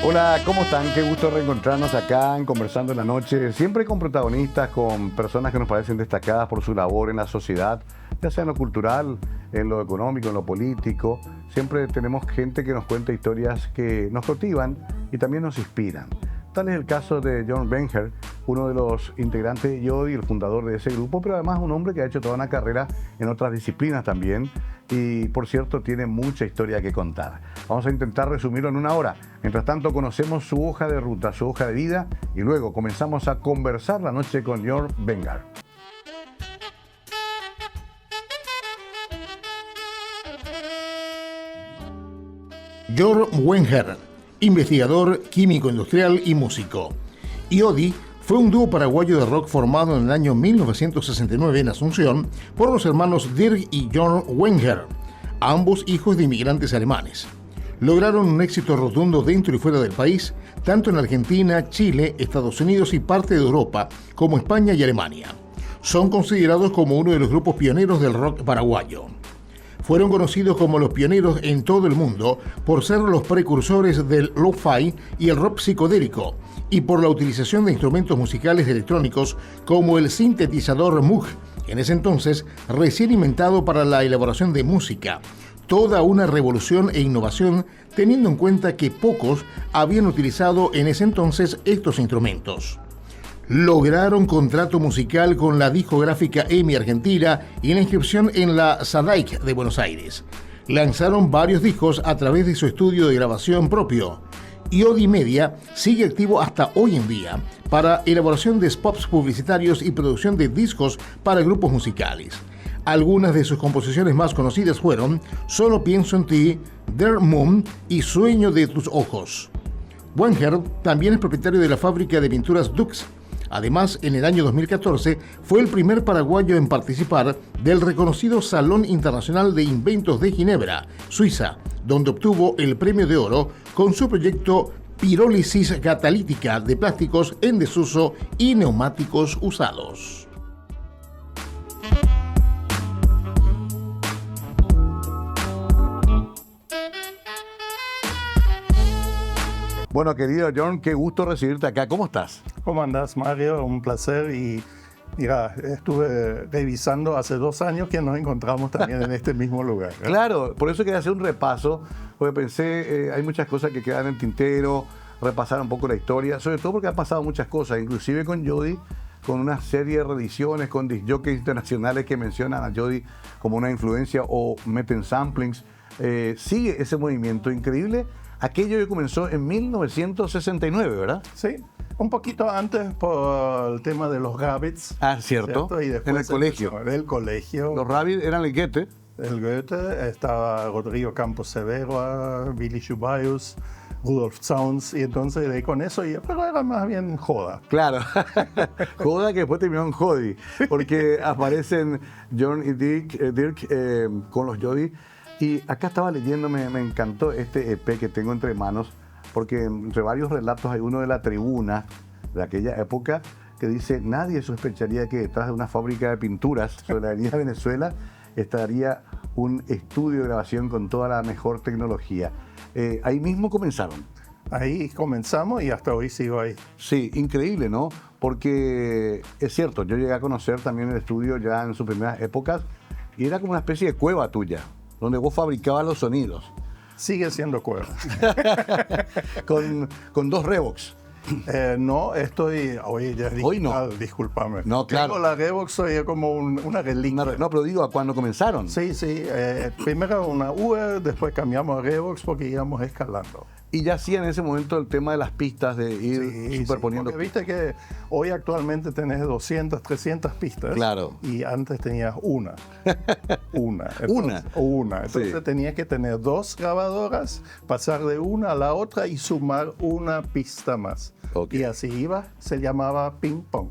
Hola, ¿cómo están? Qué gusto reencontrarnos acá en Conversando en la Noche, siempre con protagonistas, con personas que nos parecen destacadas por su labor en la sociedad, ya sea en lo cultural, en lo económico, en lo político. Siempre tenemos gente que nos cuenta historias que nos motivan y también nos inspiran. Tal es el caso de John Wenger, uno de los integrantes de Yodi, el fundador de ese grupo, pero además un hombre que ha hecho toda una carrera en otras disciplinas también y, por cierto, tiene mucha historia que contar. Vamos a intentar resumirlo en una hora. Mientras tanto, conocemos su hoja de ruta, su hoja de vida y luego comenzamos a conversar la noche con John Wenger. John Wenger, investigador, químico industrial y músico. Yodi fue un dúo paraguayo de rock formado en el año 1969 en Asunción por los hermanos Dirk y John Wenger, ambos hijos de inmigrantes alemanes. Lograron un éxito rotundo dentro y fuera del país, tanto en Argentina, Chile, Estados Unidos y parte de Europa, como España y Alemania. Son considerados como uno de los grupos pioneros del rock paraguayo. Fueron conocidos como los pioneros en todo el mundo por ser los precursores del lo-fi y el rock psicodélico, y por la utilización de instrumentos musicales electrónicos como el sintetizador Moog, en ese entonces recién inventado para la elaboración de música. Toda una revolución e innovación, teniendo en cuenta que pocos habían utilizado en ese entonces estos instrumentos. Lograron contrato musical con la discográfica EMI Argentina y la inscripción en la SADAIC de Buenos Aires. Lanzaron varios discos a través de su estudio de grabación propio. Yodi Media sigue activo hasta hoy en día para elaboración de spots publicitarios y producción de discos para grupos musicales. Algunas de sus composiciones más conocidas fueron Solo pienso en ti, Der Moon y Sueño de tus ojos. Wenger también es propietario de la fábrica de pinturas Dux. Además, en el año 2014 fue el primer paraguayo en participar del reconocido Salón Internacional de Inventos de Ginebra, Suiza, donde obtuvo el premio de oro con su proyecto Pirólisis catalítica de plásticos en desuso y neumáticos usados. Bueno, querido John, qué gusto recibirte acá. ¿Cómo estás? ¿Cómo andás, Mario? Un placer. Y mira, estuve revisando hace 2 años que nos encontramos también en este mismo lugar, ¿eh? Claro, por eso quería hacer un repaso, porque pensé, hay muchas cosas que quedan en el tintero, repasar un poco la historia, sobre todo porque han pasado muchas cosas, inclusive con Yodi, con una serie de reediciones, con discjockeys internacionales que mencionan a Yodi como una influencia o meten samplings. Sigue ese movimiento increíble. Aquello que comenzó en 1969, ¿verdad? Sí, un poquito antes por el tema de los Rabbits. Ah, cierto. Y después en el colegio. En el colegio. Los Rabbits eran el Goethe. El Goethe, estaba Rodrigo Campos Severo, Billy Shubayus, Rudolf Zauns, y entonces de ahí con eso, pero era más bien joda. Claro, joda que después terminó en Jody, porque aparecen John y Dirk con los Yodi. Y acá estaba leyendo, me encantó este EP que tengo entre manos, porque entre varios relatos hay uno de la tribuna de aquella época que dice: nadie sospecharía que detrás de una fábrica de pinturas sobre la avenida Venezuela estaría un estudio de grabación con toda la mejor tecnología. Ahí mismo comenzaron. Ahí comenzamos y hasta hoy sigo ahí. Sí, increíble, ¿no? Porque es cierto, yo llegué a conocer también el estudio ya en sus primeras épocas y era como una especie de cueva tuya, donde vos fabricabas los sonidos. Sigue siendo cueva. con 2 Revox. No, estoy... Oye, ya Hoy no. Discúlpame. No, claro. Tengo la Revox, soy como una reliquia. No, pero digo, ¿a cuándo comenzaron? Sí. Primero una Uber, después cambiamos a Revox porque íbamos escalando. Y ya hacían en ese momento el tema de las pistas, de ir superponiendo. Porque viste que hoy actualmente tenés 200, 300 pistas. Claro. Y antes tenías una. Una. Entonces tenías que tener 2 grabadoras, pasar de una a la otra y sumar una pista más. Okay. Y así iba, se llamaba ping-pong.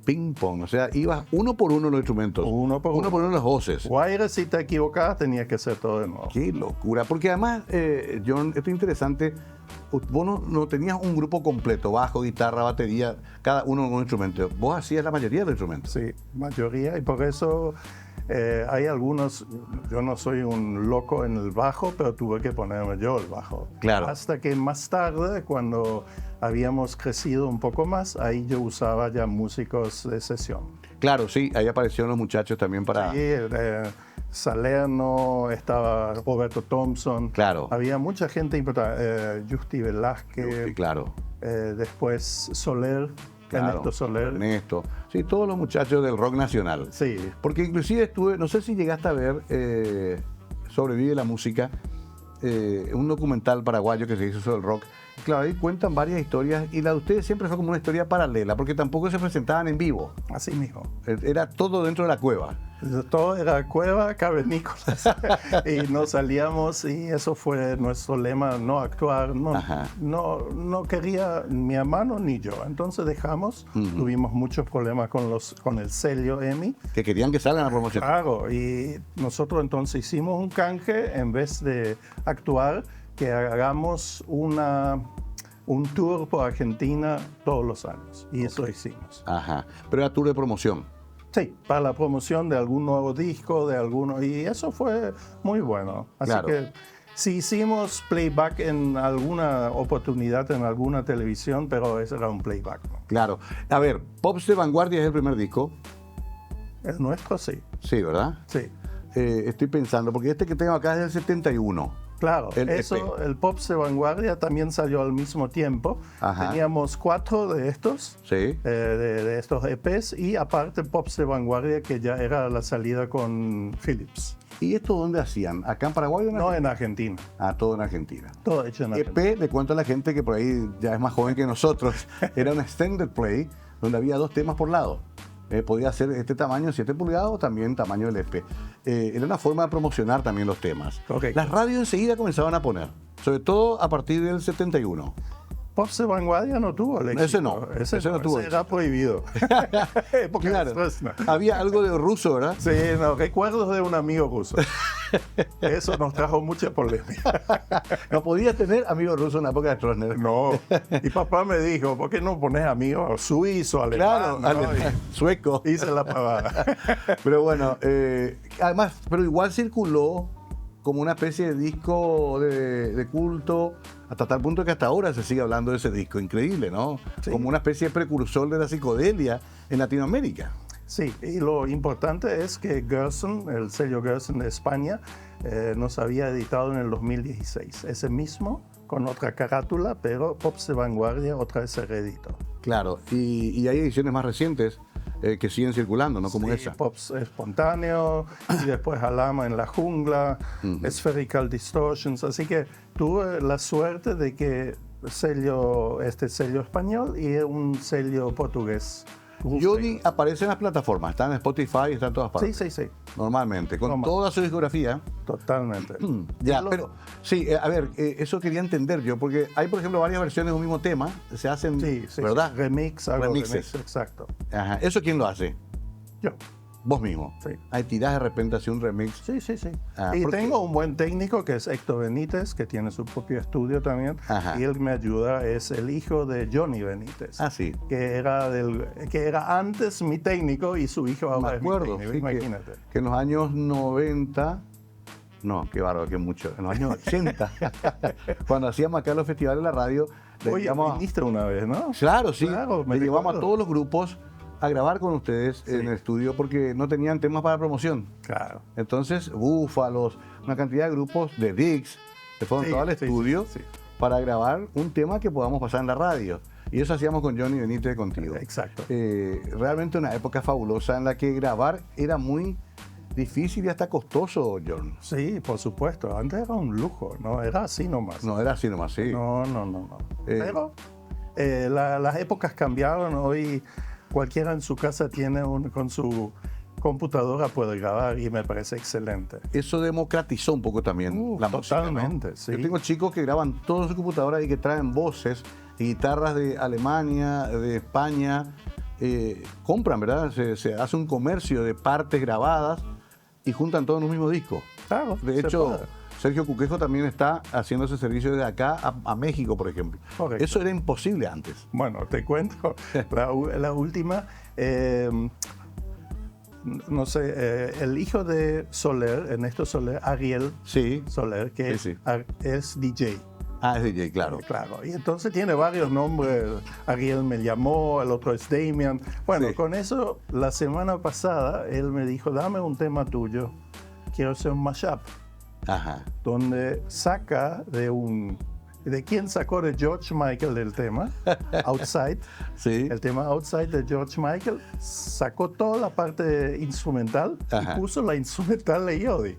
Ping-pong, o sea, ibas uno por uno los instrumentos. Uno por uno las voces. Guaire, si te equivocabas, tenías que hacer todo de nuevo. Qué locura, porque además, John, esto es interesante, vos no tenías un grupo completo, bajo, guitarra, batería, cada uno con un instrumento. Vos hacías la mayoría de los instrumentos. Sí, mayoría, y por eso Hay algunos, yo no soy un loco en el bajo, pero tuve que ponerme yo el bajo. Claro. Hasta que más tarde, cuando habíamos crecido un poco más, ahí yo usaba ya músicos de sesión. Claro, sí, ahí aparecieron los muchachos también para... Sí, Salerno, estaba Roberto Thompson. Claro. Había mucha gente importante. Justi Velázquez. Sí, claro. Después Soler, Claro, Ernesto Soler. Ernesto. Sí, todos los muchachos del rock nacional. Sí. Porque inclusive estuve, no sé si llegaste a ver Sobrevive la música, un documental paraguayo que se hizo sobre el rock. Claro, ahí cuentan varias historias y la de ustedes siempre fue como una historia paralela, porque tampoco se presentaban en vivo. Así mismo. Era todo dentro de la cueva. Todo era cueva, cavernícolas. Y nos salíamos y eso fue nuestro lema, no actuar. No quería mi hermano ni yo. Entonces dejamos. Tuvimos muchos problemas con el sello EMI. Que querían que salgan a promocionar. Claro, y nosotros entonces hicimos un canje en vez de actuar, que hagamos un tour por Argentina todos los años. Y eso hicimos. Ajá. Pero era tour de promoción. Sí, para la promoción de algún nuevo disco, y eso fue muy bueno. Así Claro. que sí hicimos playback en alguna oportunidad en alguna televisión, pero ese era un playback, ¿no? Claro. A ver, Pops de Vanguardia es el primer disco. El nuestro sí, Sí, ¿verdad? sí. Estoy pensando, porque este que tengo acá es del 71. Claro, El eso, EP. el Pops de Vanguardia también salió al mismo tiempo. Ajá. Teníamos 4 de estos, Sí. de estos EPs, y aparte Pops de Vanguardia, que ya era la salida con Philips. ¿Y esto dónde hacían? ¿Acá en Paraguay o en No Argentina? en Argentina, Ah, todo en Argentina. todo hecho en Argentina. EP, le cuento a la gente que por ahí ya es más joven que nosotros, era un extended play donde había 2 temas por lado. Podía ser este tamaño, 7 pulgadas, o también tamaño del EP. Era una forma de promocionar también los temas. Ok. Las radios enseguida comenzaban a poner, sobre todo a partir del 71. Pops de Vanguardia no tuvo el éxito. Ese no, ese no tuvo era prohibido. Porque Claro. después no. Había algo de ruso, ¿verdad? Sí, no, recuerdos de un amigo ruso. Eso nos trajo mucha polémica. No podías tener amigos rusos en la época de Stroessner. No. Y papá me dijo, ¿por qué no pones amigos suizo, Claro, alemán? ¿no? alemán, sueco. Y hice la pavada. Pero bueno, además, pero igual circuló como una especie de disco de culto, hasta tal punto que hasta ahora se sigue hablando de ese disco. Increíble, ¿no? Sí. Como una especie de precursor de la psicodelia en Latinoamérica. Sí, y lo importante es que Gerson, el sello Gerson de España, nos había editado en el 2016. Ese mismo, con otra carátula, pero Pops de Vanguardia otra vez se reeditó. Claro, y hay ediciones más recientes que siguen circulando, ¿no? Como Sí, esa. Pops Espontáneo, y después Alama en la Jungla, Spherical Distortions. Así que tuve la suerte de que este sello español y un sello portugués. Yodi aparece en las plataformas, está en Spotify, está en todas Sí, partes. sí, sí, Normalmente, con Normal. toda su discografía. totalmente. Ya, Lo- pero sí, a ver, eso quería entender yo, porque hay, por ejemplo, varias versiones de un mismo tema, se hacen, Sí, sí, ¿verdad? sí. Remix, algo Remixes. remix, exacto. Ajá. ¿Eso quién lo hace? Yo. Vos mismo. Sí. Ahí tirás de repente así un remix. Sí, sí, sí. Ah, y ¿por qué? tengo un buen técnico que es Héctor Benítez, que tiene su propio estudio también. Ajá. Y él me ayuda, es el hijo de Johnny Benítez. Ah, sí. Que era antes mi técnico y su hijo Me ahora es mi acuerdo, técnico, sí, imagínate. que en los años 90, no, qué bárbaro, qué mucho, en los años 80, cuando hacíamos acá los festivales de la radio, le Oye, llevamos viniste una vez, ¿no? Claro, sí. Claro, me Le llevamos a recuerdo. todos los grupos a grabar con ustedes en el estudio porque no tenían temas para promoción. Claro. Entonces, Búfalos, una cantidad de grupos de Dix, se fueron Sí, todos al sí, estudio sí, sí. para grabar un tema que podamos pasar en la radio. Y eso hacíamos con Johnny Benítez contigo. Exacto. Realmente una época fabulosa en la que grabar era muy difícil y hasta costoso, John. Sí, por supuesto. Antes era un lujo, ¿no? Era así nomás. No era así nomás, sí. No. Pero las épocas cambiaron. Hoy cualquiera en su casa tiene con su computadora puede grabar y me parece excelente. Eso democratizó un poco también la música, ¿no? totalmente, sí. Yo tengo chicos que graban todo en su computadora y que traen voces y guitarras de Alemania, de España. Compran, ¿verdad? Se hace un comercio de partes grabadas y juntan todo en un mismo disco. Claro, De se hecho, puede. Sergio Cuquejo también está haciendo ese servicio desde acá a México, por ejemplo. Correcto. Eso era imposible antes. Bueno, te cuento la última. no sé, el hijo de Soler, Ernesto Soler, Ariel Sí. Soler, que Sí, sí. es DJ. Ah, es DJ, claro. Claro, y entonces tiene varios nombres. Ariel me llamó, el otro es Damian. Bueno, Sí. con eso, la semana pasada, él me dijo, dame un tema tuyo, quiero hacer un mashup, Ajá. donde saca ¿de quién sacó de George Michael el tema? Outside. Sí. El tema Outside de George Michael, sacó toda la parte instrumental Ajá. y puso la instrumental de Yodi.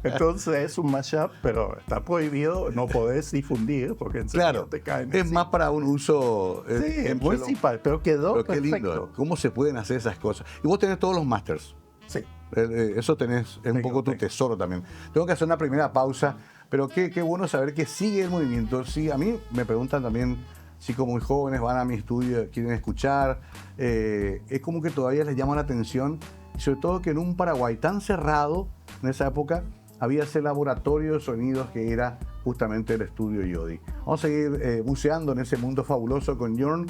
Entonces es un mashup, pero está prohibido, no podés difundir porque enseguida Claro. te caen Es encima. más para un uso. Sí, en muy solo- simpático, pero quedó Pero qué perfecto. lindo. ¿Cómo se pueden hacer esas cosas? Y vos tenés todos los masters. Sí. Eso tenés, es un poco tu tengo. tesoro también. Tengo que hacer una primera pausa, pero qué bueno saber que sigue el movimiento. Sí, a mí me preguntan también si como muy jóvenes van a mi estudio, quieren escuchar. Es como que todavía les llama la atención, y sobre todo que en un Paraguay tan cerrado, en esa época, había ese laboratorio de sonidos que era justamente el estudio Yodi. Vamos a seguir buceando en ese mundo fabuloso con Jorn,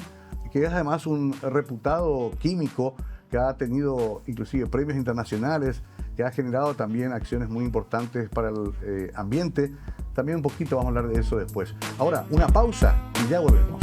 que es además un reputado químico que ha tenido inclusive premios internacionales, que ha generado también acciones muy importantes para el ambiente. También un poquito vamos a hablar de eso después. Ahora, una pausa y ya volvemos.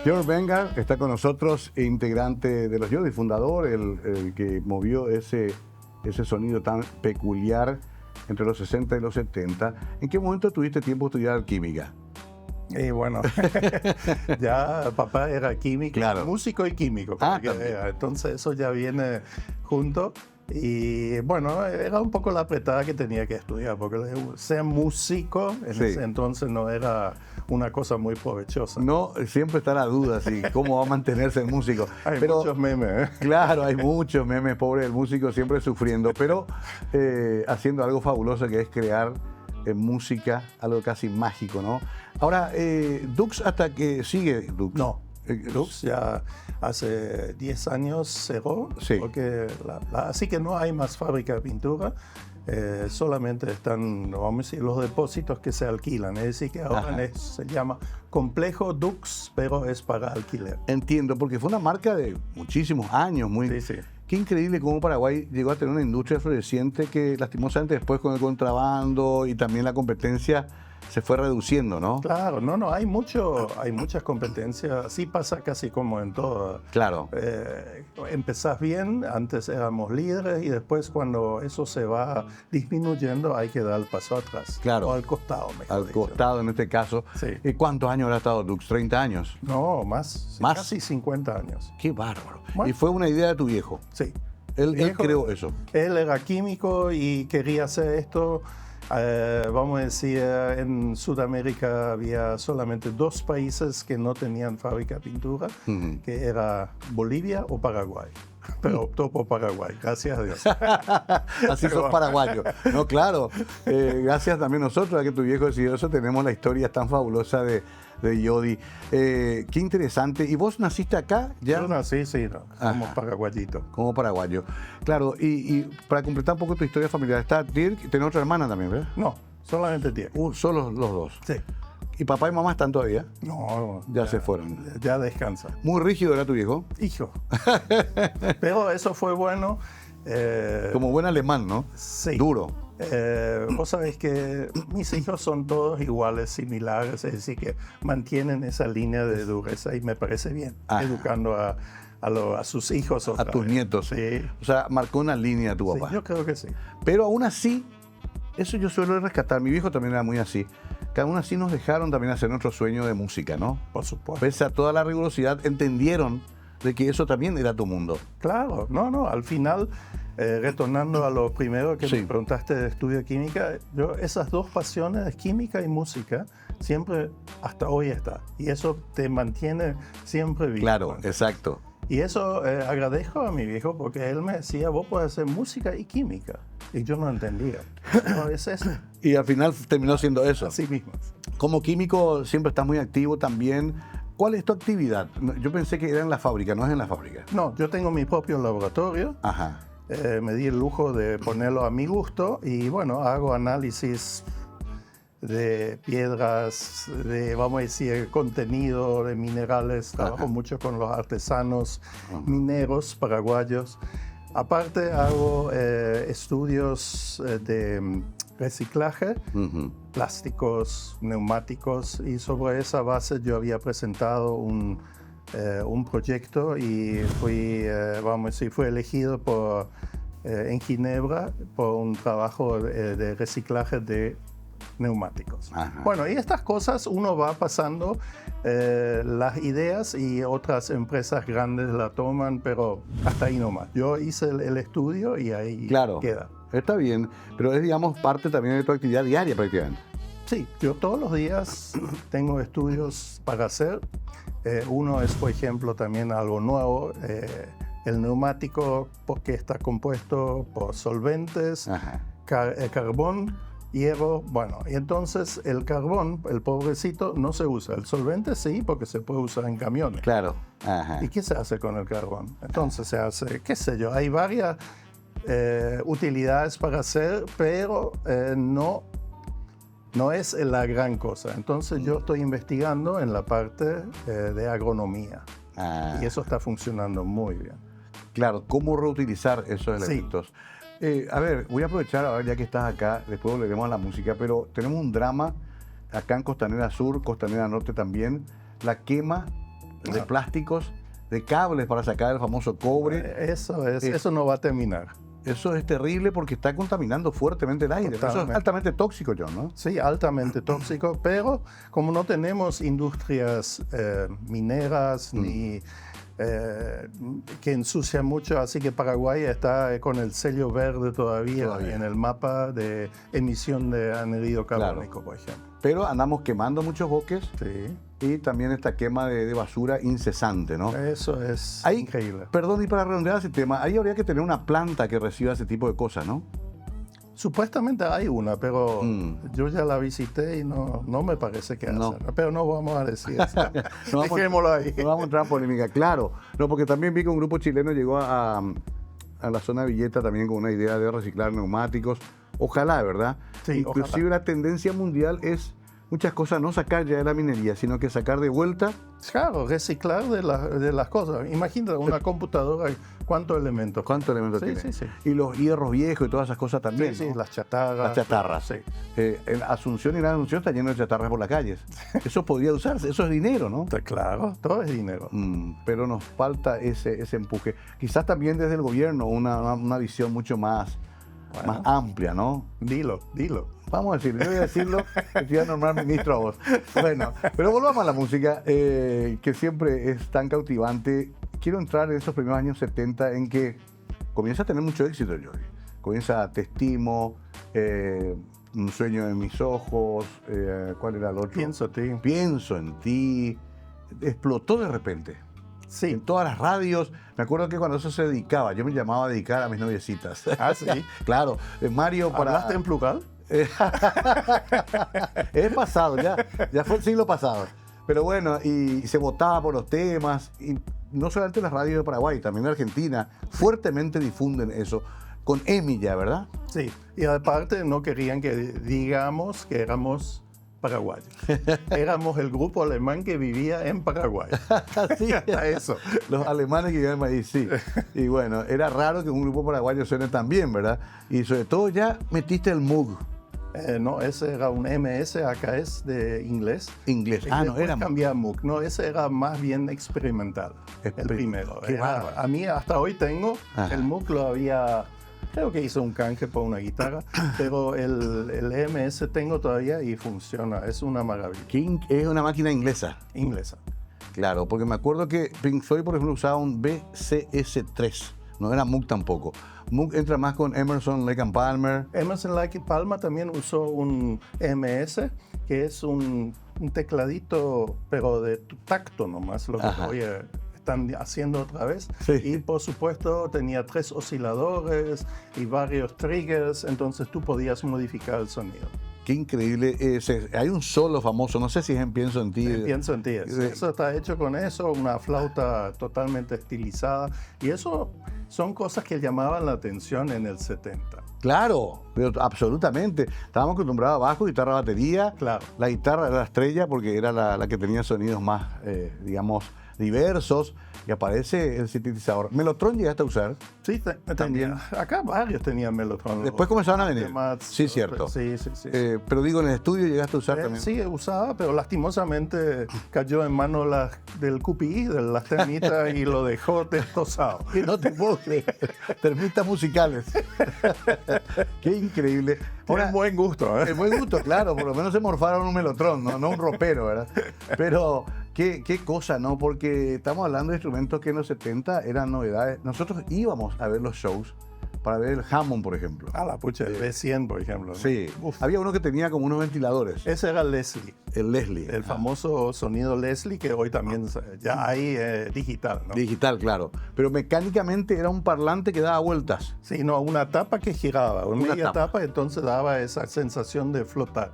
George Vengar está con nosotros, integrante de los Yodi, fundador, el que movió ese sonido tan peculiar entre los 60 y los 70. ¿En qué momento tuviste tiempo de estudiar química? Y bueno, ya papá era químico, Claro. músico y químico. Ah, porque también. entonces eso ya viene junto. Y bueno, era un poco la apretada que tenía que estudiar, porque ser músico en Sí. ese entonces no era una cosa muy provechosa. No, siempre está la duda, si cómo va a mantenerse el músico. Hay Pero, muchos memes, ¿eh? claro, hay muchos memes, pobre el músico siempre sufriendo, pero haciendo algo fabuloso que es crear música, algo casi mágico, ¿no? Ahora, Dux, hasta que sigue Dux. No. Dux. Dux ya hace 10 años cerró, Sí. porque así que no hay más fábrica de pintura, solamente están, vamos a decir, los depósitos que se alquilan, es decir, que ahora Ajá. se llama Complejo Dux, pero es para alquiler. Entiendo, porque fue una marca de muchísimos años, muy... Sí, sí. Qué increíble cómo Paraguay llegó a tener una industria floreciente que lastimosamente después con el contrabando y también la competencia se fue reduciendo, ¿no? Claro, no, hay muchas competencias, así pasa casi como en todo. Claro. Empezás bien, antes éramos líderes y después cuando eso se va disminuyendo hay que dar el paso atrás. Claro. O al costado, mejor Al dicho. costado en este caso. Sí. ¿Cuántos años habrá estado Dux? ¿30 años? No, más. ¿Más? Casi 50 años. Qué bárbaro. Bueno. Y fue una idea de tu viejo. Sí. Él Viejo. creó eso. Él era químico y quería hacer esto. Vamos a decir, en Sudamérica había solamente 2 países que no tenían fábrica de pintura, Ujú. que era Bolivia o Paraguay. Pero optó por Paraguay, gracias a Dios. Así sos paraguayo. No, claro. Gracias también nosotros a que tu viejo decidió eso. Tenemos la historia tan fabulosa de Yodi. Qué interesante. ¿Y vos naciste acá ya? Yo nací, sí, no, somos Ajá. paraguayitos. Como paraguayo. Claro, y para completar un poco tu historia familiar, está Dirk, tenés otra hermana también, ¿verdad? No, solamente 10. Solo los dos. Sí. ¿Y papá y mamá están todavía? No, Ya se fueron. ya descansa. Muy rígido era tu viejo. Hijo. Pero eso fue bueno. Como buen alemán, ¿no? Sí. Duro. Vos sabés que mis hijos son todos iguales, similares, es decir, que mantienen esa línea de dureza y me parece bien, Ajá. educando a sus hijos. A otra tus vez. nietos. Sí, O sea, marcó una línea tu sí, papá. yo creo que sí. Pero aún así, eso yo suelo rescatar. Mi viejo también era muy así. Que aún así nos dejaron también hacer nuestro sueño de música, ¿no? Por supuesto. Pese a toda la rigurosidad, entendieron de que eso también era tu mundo. Claro, no, al final, retornando a lo primero que Sí. me preguntaste de estudio de química, yo esas 2 pasiones, química y música, siempre hasta hoy está. Y eso te mantiene siempre vivo. Claro, exacto. Y eso agradezco a mi viejo porque él me decía, vos podés hacer música y química. Y yo no entendía. No, es eso, Y al final terminó siendo eso. así mismo. Como químico siempre estás muy activo también. ¿Cuál es tu actividad? Yo pensé que era en la fábrica, no es en la fábrica. No, yo tengo mi propio laboratorio Ajá. me di el lujo de ponerlo a mi gusto y bueno, hago análisis de piedras, de, vamos a decir, contenido de minerales. Trabajo mucho con los artesanos mineros paraguayos. Aparte hago estudios de reciclaje, plásticos, neumáticos, y sobre esa base yo había presentado un proyecto y fui elegido en Ginebra por un trabajo de reciclaje de neumáticos. Ajá. Bueno, y estas cosas uno va pasando las ideas y otras empresas grandes la toman, pero hasta ahí nomás. Yo hice el estudio y ahí queda. Está bien, pero es, digamos, parte también de tu actividad diaria prácticamente. Sí, yo todos los días tengo estudios para hacer. Uno es, por ejemplo, también algo nuevo, el neumático, porque está compuesto por solventes, carbón, hierro, bueno, y entonces el carbón, el pobrecito, no se usa. El solvente sí, porque se puede usar en camiones. Claro. ¿Y qué se hace con el carbón? Entonces se hace, qué sé yo, hay varias utilidades para hacer, pero no es la gran cosa. Entonces yo estoy investigando en la parte de agronomía. Y eso está funcionando muy bien. Claro, ¿cómo reutilizar esos elementos? Sí. A ver, voy a aprovechar ahora ya que estás acá, después volveremos a la música, pero tenemos un drama acá en Costanera Sur, Costanera Norte también, la quema de plásticos, de cables para sacar el famoso cobre. Eso no va a terminar. Eso es terrible porque está contaminando fuertemente el aire. Totalmente. Eso es altamente tóxico, John, ¿no? Sí, altamente tóxico, pero como no tenemos industrias mineras ni que ensucian mucho, así que Paraguay está con el sello verde todavía. En el mapa de emisión de anhídrido carbónico, por ejemplo. Pero andamos quemando muchos bosques. Sí. Y también esta quema de basura incesante, ¿no? Eso es increíble. Perdón, y para redondear ese tema, ahí habría que tener una planta que reciba ese tipo de cosas, ¿no? Supuestamente hay una, pero yo ya la visité y no me parece que haya. Pero no vamos a decir eso. Dejémoslo ahí. No vamos a entrar en polémica, claro. No, porque también vi que un grupo chileno llegó a la zona de Villeta también con una idea de reciclar neumáticos. Ojalá, ¿verdad? Sí, inclusive ojalá. La tendencia mundial es muchas cosas no sacar ya de la minería, sino que sacar de vuelta. Claro, reciclar de las cosas. Imagínate una computadora, ¿cuántos elementos? ¿Cuántos elementos tiene? Sí, sí. Y los hierros viejos y todas esas cosas también. Sí, ¿no? sí, las chatarras. Las chatarras. Sí. En Asunción y Gran Asunción está lleno de chatarras por las calles. Eso podría usarse, eso es dinero, ¿no? Claro, todo es dinero. Pero nos falta ese empuje. Quizás también desde el gobierno una visión mucho más amplia, ¿no? Dilo. Vamos a decirlo, yo voy a decirlo, que te voy a nombrar ministro a vos. Bueno, pero volvamos a la música, que siempre es tan cautivante. Quiero entrar en esos primeros años 70 en que comienza a tener mucho éxito, Jordi. Comienza Te estimo, Un sueño en mis ojos, ¿cuál era el otro? Pienso en ti. Explotó de repente. Sí. En todas las radios. Me acuerdo que cuando eso se dedicaba, yo me llamaba a dedicar a mis noviecitas. Ah, sí. Claro. Mario para... ¿Hablaste en plural? Es pasado, ya fue el siglo pasado. Pero bueno, y se votaba por los temas. Y no solamente en las radios de Paraguay, también en Argentina, fuertemente difunden eso. Con EMI ya, ¿verdad? Sí. Y aparte no querían que digamos que éramos paraguayos. Éramos el grupo alemán que vivía en Paraguay. Sí, eso. Los alemanes que vivían en Madrid, sí. Y bueno, era raro que un grupo paraguayo suene tan bien, ¿verdad? Y sobre todo ya metiste el Moog. No, ese era un MS, acá es de inglés. Inglés. No era cambiar Moog. No, ese era más bien experimental. El primero. Qué bárbaro. A mí hasta hoy tengo. Ajá. El Moog lo había... Creo que hizo un canje por una guitarra, pero el MS tengo todavía y funciona. Es una maravilla. Es una máquina inglesa. Inglesa. Claro, porque me acuerdo que Pink Floyd, por ejemplo, usaba un BCS3. No era Moog tampoco. Moog entra más con Emerson, Lake and Palmer. Emerson, Lake and Palmer también usó un MS, que es un tecladito, pero de tacto nomás, lo que están haciendo otra vez. Sí. Y por supuesto tenía 3 osciladores y varios triggers, entonces tú podías modificar el sonido. Qué increíble. Hay un solo famoso, no sé si es en Pienso en ti. Pienso en ti. Eso está hecho con eso, una flauta totalmente estilizada. Y eso son cosas que llamaban la atención en el 70. Claro, pero absolutamente. Estábamos acostumbrados a bajo, guitarra, batería. Claro. La guitarra era la estrella porque era la que tenía sonidos más, digamos, diversos. Y aparece el sintetizador. ¿Mellotron llegaste a usar? Sí, también. Acá varios tenían Mellotron. Después comenzaron a venir. Mats, Sí, cierto. Sí. Pero digo, en el estudio llegaste a usar también. Sí, usaba, pero lastimosamente cayó en manos del QPI, de las termitas, y lo dejó destrozado. Y no te puedo creer. Termistas musicales. Qué increíble. Tienen buen gusto, ¿eh? El buen gusto, claro. Por lo menos se morfaron un Mellotron, no un ropero, ¿verdad? Pero qué cosa, ¿no? Porque estamos hablando de instrumentos que en los 70 eran novedades. Nosotros íbamos a ver los shows para ver el Hammond, por ejemplo. Ah, la pucha, el B100, por ejemplo, ¿no? Sí. Uf. Había uno que tenía como unos ventiladores. Ese era Leslie, El Leslie. el famoso sonido Leslie, que hoy también ya hay digital, ¿no? Digital, claro. Pero mecánicamente era un parlante que daba vueltas. Sí, no, una tapa que giraba, una media tapa. tapa, entonces daba esa sensación de flotar.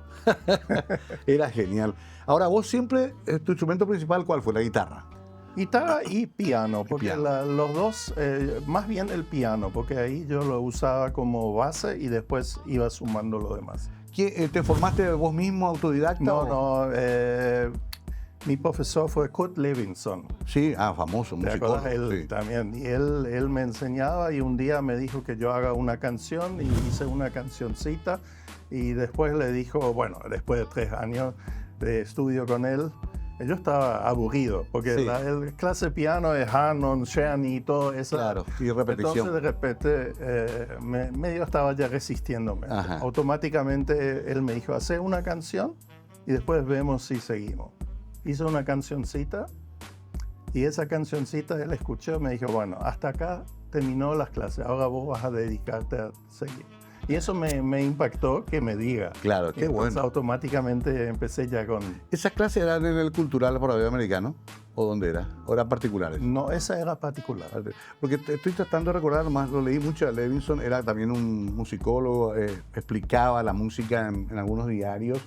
Era genial. Ahora, vos siempre, tu instrumento principal, ¿cuál fue? La guitarra. Guitarra y piano, porque piano. los dos, más bien el piano, porque ahí yo lo usaba como base y después iba sumando lo demás. ¿Te formaste vos mismo, autodidacta? No, mi profesor fue Kurt Levinson. Sí, famoso, ¿Te musicólogo. acuerdas? Él Sí. también. Y él me enseñaba y un día me dijo que yo haga una canción y hice una cancioncita. Y después le dijo, bueno, después de 3 años de estudio con él, yo estaba aburrido, porque Sí. el clase de piano es Hanon, Czerny y todo eso. Claro, y repetición. Entonces de repente medio estaba ya resistiéndome. Ajá. Automáticamente él me dijo, hace una canción y después vemos si seguimos. Hizo una cancioncita y esa cancioncita él escuchó y me dijo, bueno, hasta acá terminó las clases, ahora vos vas a dedicarte a seguir. Y eso me impactó que me diga. Claro, qué Entonces, bueno. automáticamente empecé ya con... ¿Esas clases eran en el Cultural por Avión Americano? ¿O dónde era? ¿O eran particulares? No, esa era particular. Porque estoy tratando de recordar, nomás lo leí mucho, Levinson era también un musicólogo, explicaba la música en algunos diarios.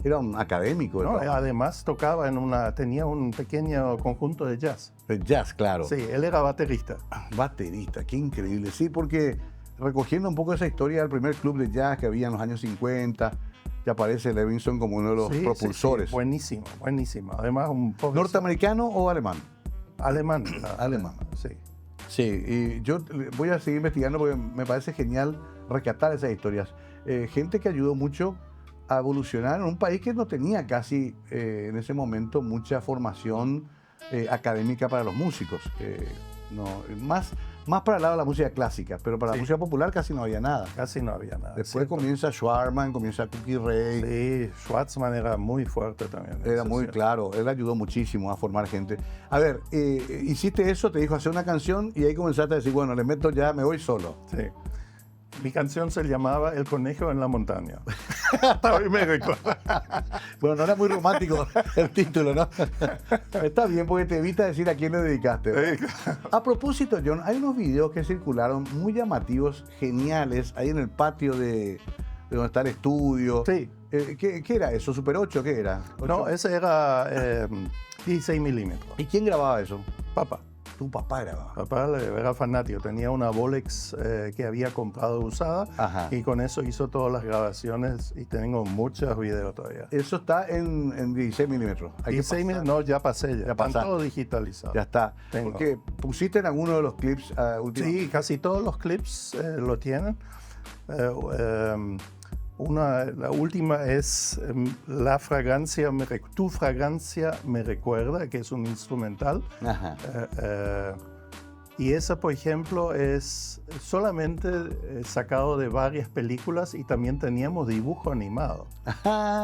Era un académico. No, además tocaba tenía un pequeño conjunto de jazz. De jazz, claro. Sí, él era baterista. Baterista, qué increíble. Sí, porque recogiendo un poco esa historia del primer club de jazz que había en los años 50, ya aparece Levinson como uno de los propulsores. Sí, buenísimo, buenísimo. Además, un profesor ¿Norteamericano o alemán? alemán. Alemán. Sí. Sí, y yo voy a seguir investigando porque me parece genial rescatar esas historias. Gente que ayudó mucho a evolucionar en un país que no tenía casi en ese momento mucha formación académica para los músicos. Más para el lado de la música clásica, pero para la música popular casi no había nada. Casi no había nada. Después comienza Schwarman, comienza Cookie Ray. Sí, Schwarzman era muy fuerte también. Era eso muy sí. claro, él ayudó muchísimo a formar gente. A ver, hiciste eso, te dijo hacer una canción y ahí comenzaste a decir, bueno, le meto ya, me voy solo. Sí. Mi canción se llamaba El conejo en la montaña. Hasta hoy me recuerdo. Bueno, no era muy romántico el título, ¿no? Está bien porque te evita decir a quién le dedicaste. A propósito, John, hay unos videos que circularon muy llamativos, geniales, ahí en el patio de donde está el estudio. Sí. ¿Qué era eso? ¿Super 8? ¿Qué era? No, ¿8? ese era 16 milímetros. ¿Y quién grababa eso? Papá. Tu papá grababa. Papá era fanático, tenía una Bolex que había comprado usada. Ajá. Y con eso hizo todas las grabaciones y tengo muchos videos todavía. Eso está en 16 milímetros. Hay que 16 pasar. milímetros, no, ya pasé ya. Están pasaste. todo digitalizado. Ya está. Tengo. Porque pusiste en alguno de los clips últimamente. Sí, casi todos los clips lo tienen. La última es Tu fragancia me recuerda, que es un instrumental. Ajá. Y esa, por ejemplo, es solamente sacado de varias películas y también teníamos dibujo animado.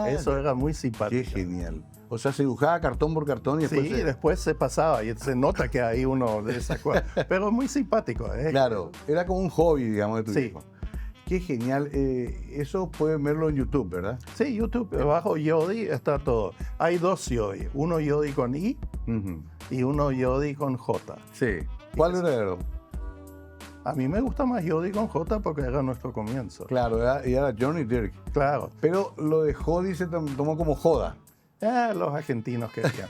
Eso era muy Qué simpático. genial. O sea, se dibujaba cartón por cartón y después. Sí, después se pasaba y se nota que hay uno de esa cosa. Pero muy simpático, ¿eh? Claro, era como un hobby, digamos, de tu Sí. hijo. Qué genial. Eso pueden verlo en YouTube, ¿verdad? Sí, YouTube, bajo Yodi está todo. Hay 2 Yodi, uno Yodi con I Ujú. y uno Yodi con J. Sí. ¿Cuál era? A mí me gusta más Yodi con J porque era nuestro comienzo. Claro, era Johnny Dirk. Claro. Pero lo de Jody se tomó como joda. Los argentinos querían.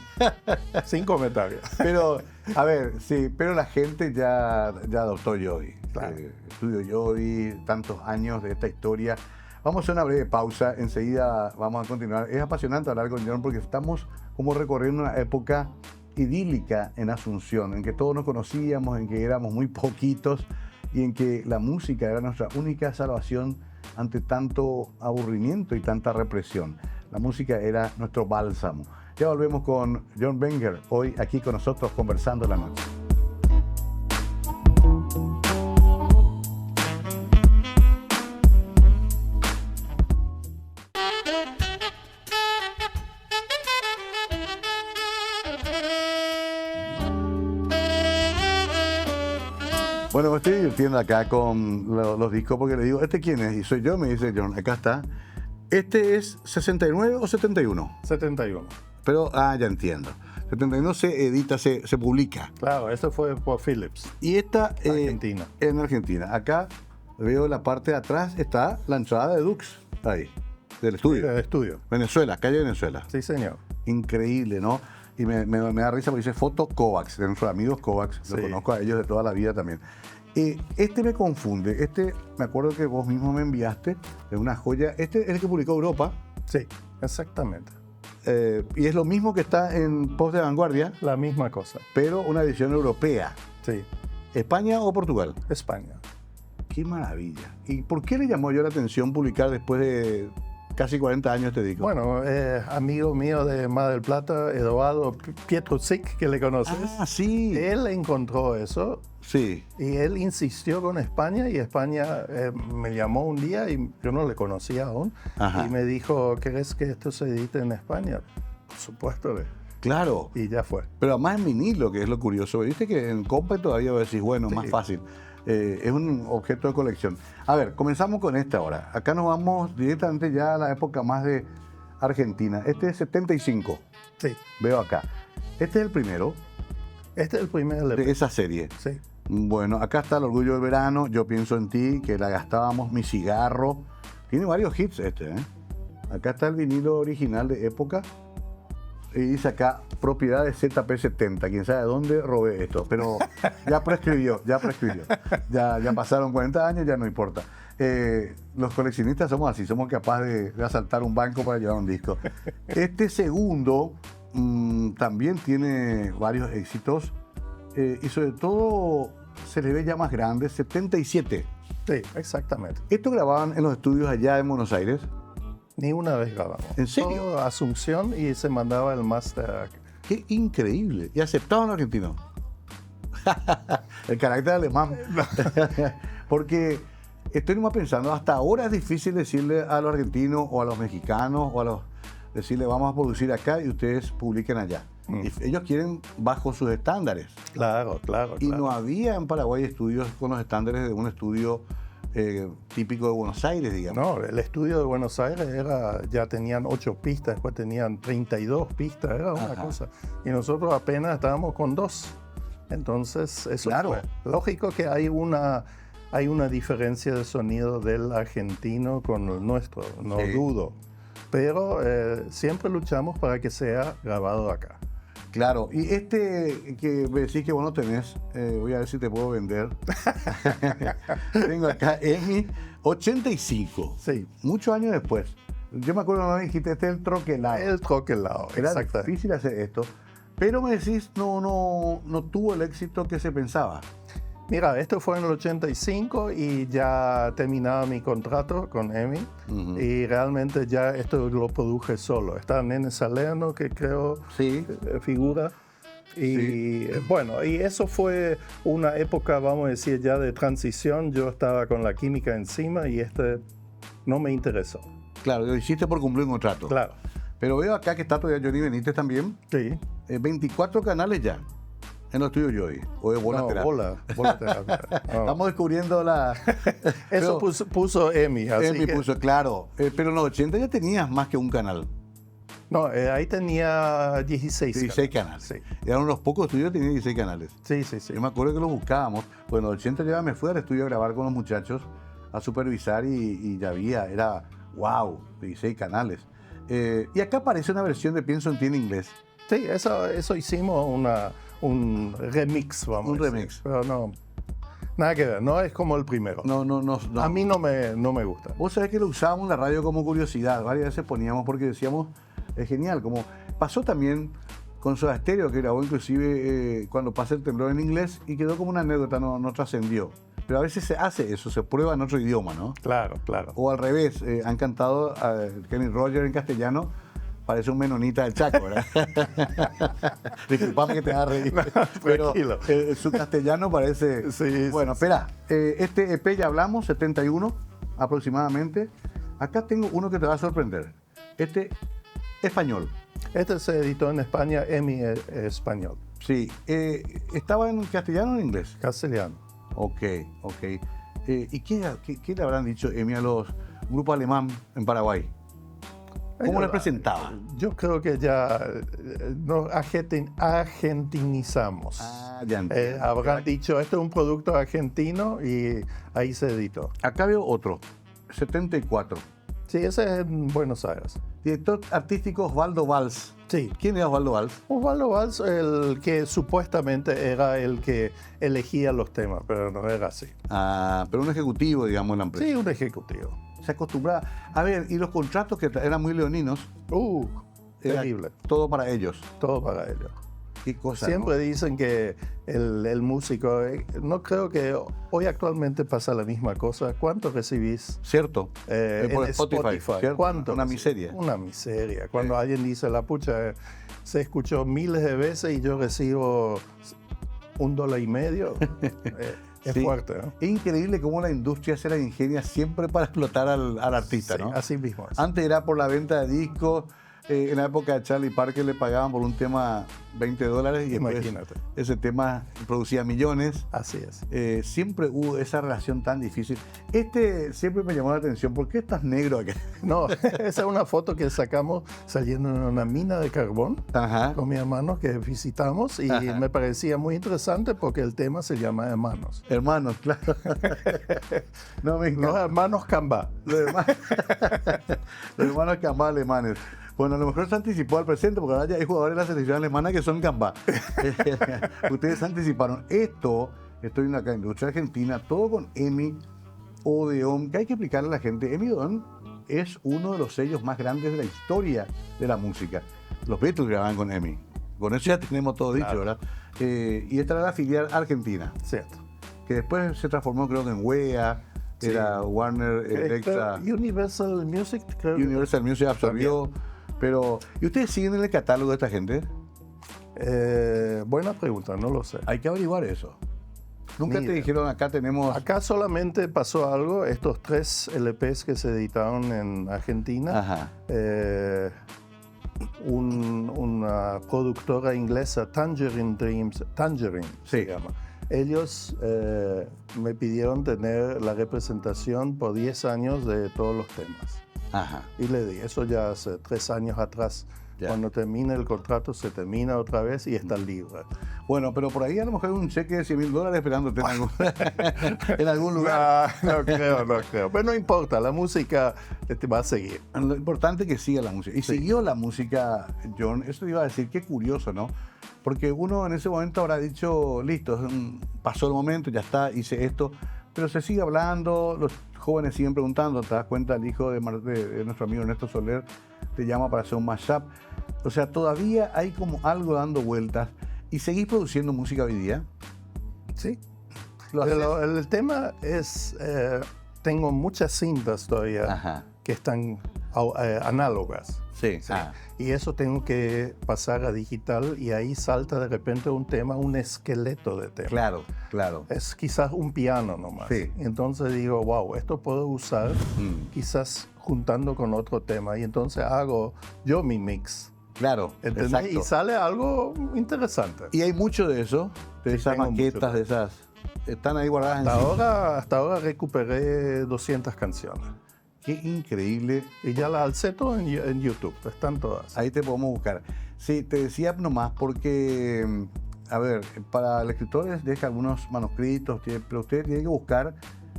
Sin comentarios. Pero, a ver, sí, pero la gente ya adoptó Yodi. Claro. Estudio Yodi, tantos años de esta historia. Vamos a hacer una breve pausa, enseguida vamos a continuar. Es apasionante hablar con John porque estamos como recorriendo una época idílica en Asunción, en que todos nos conocíamos, en que éramos muy poquitos y en que la música era nuestra única salvación ante tanto aburrimiento y tanta represión. La música era nuestro bálsamo. Ya volvemos con John Wenger, hoy aquí con nosotros conversando la noche. Bueno, me estoy divirtiendo acá con los discos porque le digo, ¿este quién es? Y soy yo, me dice John, acá está. ¿Este es 69 o 71? 71. Pero, ya entiendo. 71 se edita, se publica. Claro, eso fue por Philips. Y esta... Argentina. En Argentina. Acá veo la parte de atrás, está la entrada de Dux, ahí, del estudio. Del estudio. Venezuela, calle Venezuela. Sí, señor. Increíble, ¿no? Y me da risa porque dice foto Kovacs, de nuestros amigos Kovacs. Sí. Lo conozco a ellos de toda la vida también. Este me confunde. Me acuerdo que vos mismo me enviaste de una joya. Este es el que publicó Europa. Sí, exactamente. Y es lo mismo que está en Post de Vanguardia, La misma cosa. pero una edición europea. Sí, ¿España o Portugal? España. ¡Qué maravilla! ¿Y por qué le llamó yo la atención publicar después de casi 40 años este disco? Bueno, amigo mío de Mar del Plata, Eduardo Pietrusic, que le conoces. Sí. Él encontró eso Sí. y él insistió con España y España me llamó un día y yo no le conocía aún. Ajá. Y me dijo, ¿querés que esto se edite en España? Por supuesto. Claro. Y ya fue. Pero además en vinilo, que es lo curioso. Viste que en compa todavía decís, bueno, Sí. más fácil. Es un objeto de colección. A ver, comenzamos con esta ahora. Acá nos vamos directamente ya a la época más de Argentina. Este es 75. Sí. Veo acá. Este es el primero Este es el primer LP. de esa serie. Sí. Bueno, acá está El Orgullo del Verano, Yo Pienso en Ti, que la gastábamos, Mi Cigarro. Tiene varios hits este, ¿eh? Acá está el vinilo original de época. Y dice acá, propiedad de ZP70. Quién sabe dónde robé esto. Pero ya prescribió, ya prescribió. Ya pasaron 40 años, ya no importa. Los coleccionistas somos así, somos capaces de asaltar un banco para llevar un disco. Este segundo también tiene varios éxitos. Y sobre todo se le ve ya más grande, 77. Sí, exactamente. Esto grababan en los estudios allá en Buenos Aires. Ni una vez grabamos. ¿En serio? Todo Asunción y se mandaba el máster acá. Qué increíble. Y aceptado en argentino. El carácter alemán. Porque estoy nomás pensando, hasta ahora es difícil decirle a los argentinos o a los mexicanos o a los decirle vamos a producir acá y ustedes publiquen allá. Y ellos quieren bajo sus estándares. Claro. Y no había en Paraguay estudios con los estándares de un estudio típico de Buenos Aires, digamos. No, el estudio de Buenos Aires ya tenían 8 pistas, después tenían 32 pistas, era una Ajá. cosa. Y nosotros apenas estábamos con 2. Entonces, eso Claro. fue. Lógico que hay una diferencia de sonido del argentino con el nuestro, no Sí. dudo. Pero siempre luchamos para que sea grabado acá. Claro, y este que me decís que vos no tenés, voy a ver si te puedo vender. Tengo acá EMI 85, Sí, muchos años después. Yo me acuerdo cuando me dijiste, este es el troquelado. el troquelado, Era exacto. difícil hacer esto, pero me decís, no tuvo el éxito que se pensaba. Mira, esto fue en el 85 y ya terminaba mi contrato con EMI Ujú. y realmente ya esto lo produje solo. Está Nene Salerno, que creo Sí, figura. Y bueno, y eso fue una época, vamos a decir, ya de transición. Yo estaba con la química encima y no me interesó. claro, lo hiciste por cumplir un contrato. Claro, Pero veo acá que está todavía Johnny Benítez también, sí. 24 canales ya, en los tuyos Joey, o de Bola No, Terapia. bola terapia. No. Estamos descubriendo la... Eso Pero- puso EMI. Así Él me que- puso, claro. Pero en los 80 ya tenías más que un canal. No, ahí tenía 16. 16 canales. Sí, Eran unos pocos estudios que tenían 16 canales. sí. Yo me acuerdo que los buscábamos. Pues en los 80 ya me fui al estudio a grabar con los muchachos, a supervisar y ya había, era wow, 16 canales. Y acá aparece una versión de Pienso en ti en inglés. Sí, eso hicimos un remix, vamos Un a decir. remix. Pero no, nada que ver, no es como el primero. No. A mí no me gusta. Vos sabés que lo usábamos en la radio como curiosidad. Varias veces poníamos porque decíamos, es genial. Como pasó también con Soda Stereo, que grabó inclusive cuando pasa el temblor en inglés y quedó como una anécdota, no trascendió. Pero a veces se hace eso, se prueba en otro idioma, ¿no? Claro. O al revés, han cantado a Kenny Rogers en castellano, parece un menonita del Chaco, ¿verdad? Disculpame que te haga reír. Pero tranquilo. Su castellano parece... Sí, Bueno, espera, este EP ya hablamos, 71 aproximadamente. Acá tengo uno que te va a sorprender. Este español. Este se editó en España, EMI español, Sí. ¿Estaba en castellano o en inglés? castellano. Ok. ¿Y qué le habrán dicho, Emi, a los grupos alemán en Paraguay? ¿Cómo les presentaba? Yo creo que ya nos argentinizamos. Ya entiendo. Habrán dicho, esto es un producto argentino y ahí se editó. Acá veo otro, 74. Sí, ese es en Buenos Aires. Director artístico Osvaldo Valls. Sí. ¿Quién era Osvaldo Valls? Osvaldo Valls, el que supuestamente era el que elegía los temas, pero no era así. Pero un ejecutivo, digamos, en la empresa. Sí, un ejecutivo. Se acostumbraba. A ver, y los contratos que eran muy leoninos, era Terrible. todo para ellos. Todo para ellos. Qué cosa, Siempre ¿no? dicen que el músico, no creo que hoy actualmente pasa la misma cosa. ¿Cuánto recibís Cierto. Por en Spotify, ¿cierto? ¿Cuánto Una recibís? miseria. Una miseria. Cuando alguien dice, la pucha, se escuchó miles de veces y yo recibo $1.50, es Sí. fuerte, ¿no? Es increíble cómo la industria se la ingenia siempre para explotar al artista, Sí, ¿no? así mismo es. Antes era por la venta de discos. En la época de Charlie Parker le pagaban por un tema $20 y después Imagínate. ese tema producía millones. Así es. Siempre hubo esa relación tan difícil. Siempre me llamó la atención. ¿Por qué estás negro acá? No, esa es una foto que sacamos saliendo en una mina de carbón Ajá. con mi hermano que visitamos y Ajá. me parecía muy interesante porque el tema se llama Hermanos. Hermanos, claro. No me Los encanta. hermanos Camba. Los hermanos, los hermanos Cambá alemanes. Bueno, a lo mejor se anticipó al presente, porque ahora ya hay jugadores de la selección alemana que son Cambá. Ustedes se anticiparon. Estoy viendo acá, industria argentina, todo con EMI Odeón, que hay que explicarle a la gente. EMI Odeón es uno de los sellos más grandes de la historia de la música. Los Beatles grababan con EMI. Con eso ya tenemos todo dicho, Claro. ¿verdad? Y esta era la filial argentina, Cierto. que después se transformó, creo que en WEA, Sí. era Warner Elektra. Universal Music, creo. Universal Music absorbió, pero... ¿Y ustedes siguen en el catálogo de esta gente? Buena pregunta, no lo sé. Hay que averiguar eso. Nunca Ni te idea. dijeron, acá tenemos... Acá solamente pasó algo, estos 3 LPs que se editaron en Argentina. Ajá. Una productora inglesa, Tangerine Dreams, Tangerine se Sí. llama. Ellos me pidieron tener la representación por 10 años de todos los temas. Ajá. Y le di, eso ya hace 3 años atrás. Ya. Cuando termine el contrato, se termina otra vez y está libre. Bueno, pero por ahí a lo mejor hay un cheque de $100,000 esperándote en algún lugar. No creo. Pero no importa, la música va a seguir. Lo importante es que siga la música. Y Sí. siguió la música, John. Eso te iba a decir, qué curioso, ¿no? Porque uno en ese momento habrá dicho, listo, pasó el momento, ya está, hice esto. Pero se sigue hablando, los jóvenes siguen preguntando. Te das cuenta, el hijo de nuestro amigo Ernesto Soler te llama para hacer un mashup. O sea, todavía hay como algo dando vueltas. ¿Y seguís produciendo música hoy día? Sí. ¿Lo haces? Pero el tema es, tengo muchas cintas todavía Ajá. que están análogas. Sí. Sí. Ah, Y eso tengo que pasar a digital y ahí salta de repente un tema, un esqueleto de tema. claro, claro. Es quizás un piano nomás. Sí. Entonces digo, wow, esto puedo usar quizás juntando con otro tema. Y entonces hago yo mi mix. Claro, ¿Entendés? exacto. Y sale algo interesante. Y hay mucho de eso, de esas tengo mucho maquetas, de de esas. Están ahí guardadas Hasta ahora recuperé 200 canciones. Qué increíble. Y ya las alcé todo en YouTube. Están todas. Ahí te podemos buscar. Sí, te decía nomás porque, a ver, para el escritor deja algunos manuscritos, pero usted tiene que buscar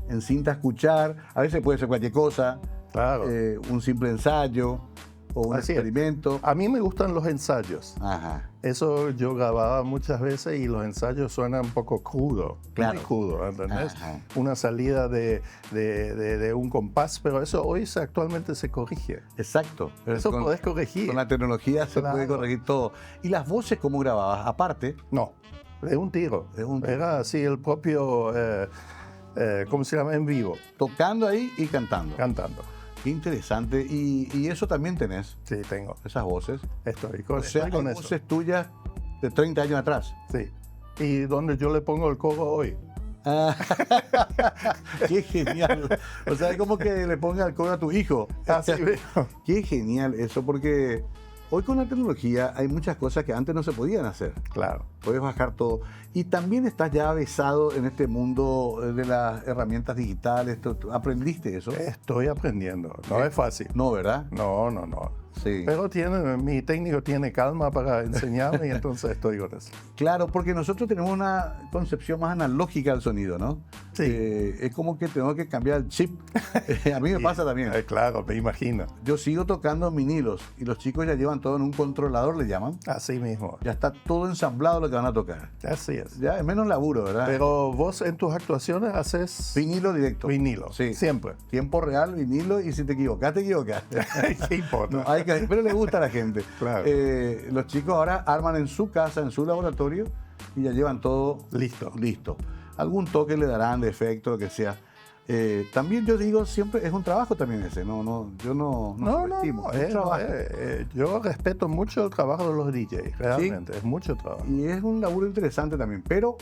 en cinta, escuchar. A veces puede ser cualquier cosa, Claro. un simple ensayo. o un Así es. experimento. A mí me gustan los ensayos. Ajá. Eso yo grababa muchas veces y los ensayos suenan un poco crudo, Claro. muy crudo, ¿entendés? Ajá. Una salida de un compás, pero eso hoy actualmente se corrige. Exacto. Eso Con- podés corregir. Con la tecnología se Claro. puede corregir todo. ¿Y las voces cómo grababas? Aparte, No, de un tiro. De un tiro. Era así el propio, ¿cómo se llama? En vivo, tocando ahí y cantando. cantando. Qué interesante. Y eso también tenés, Sí, tengo. esas voces. Estoy O sea, estoy con hay eso. voces tuyas de 30 años atrás. Sí. Y donde yo le pongo el coro hoy. Ah, qué genial. O sea, es como que le ponga el coro a tu hijo. Así veo. Qué genial eso, porque hoy con la tecnología hay muchas cosas que antes no se podían hacer. Claro. Puedes bajar todo. Y también estás ya avesado en este mundo de las herramientas digitales. ¿Aprendiste eso? Estoy aprendiendo. No es fácil. No, ¿verdad? No, no, no. Sí. Pero mi técnico tiene calma para enseñarme y entonces estoy con eso. Claro, porque nosotros tenemos una concepción más analógica del sonido, ¿no? Sí. Es como que tengo que cambiar el chip. A mí me pasa también. Claro, me imagino. Yo sigo tocando vinilos y los chicos ya llevan todo en un controlador, le llaman. Así mismo. Ya está todo ensamblado lo que van a tocar. Así es. Ya es menos laburo, ¿verdad? Pero vos en tus actuaciones haces Vinilo directo. vinilo. Sí. Siempre. Tiempo real, vinilo, y si te equivocas, te equivocas. ¿Qué importa? No, pero le gusta a la gente. Claro. Los chicos ahora arman en su casa, en su laboratorio, y ya llevan todo Listo. listo. Algún toque le darán de efecto, lo que sea. También yo digo, siempre es un trabajo también ese. Yo no subestimo, es un trabajo. Yo respeto mucho el trabajo de los DJs, realmente. Es mucho trabajo. Y es un laburo interesante también. Pero,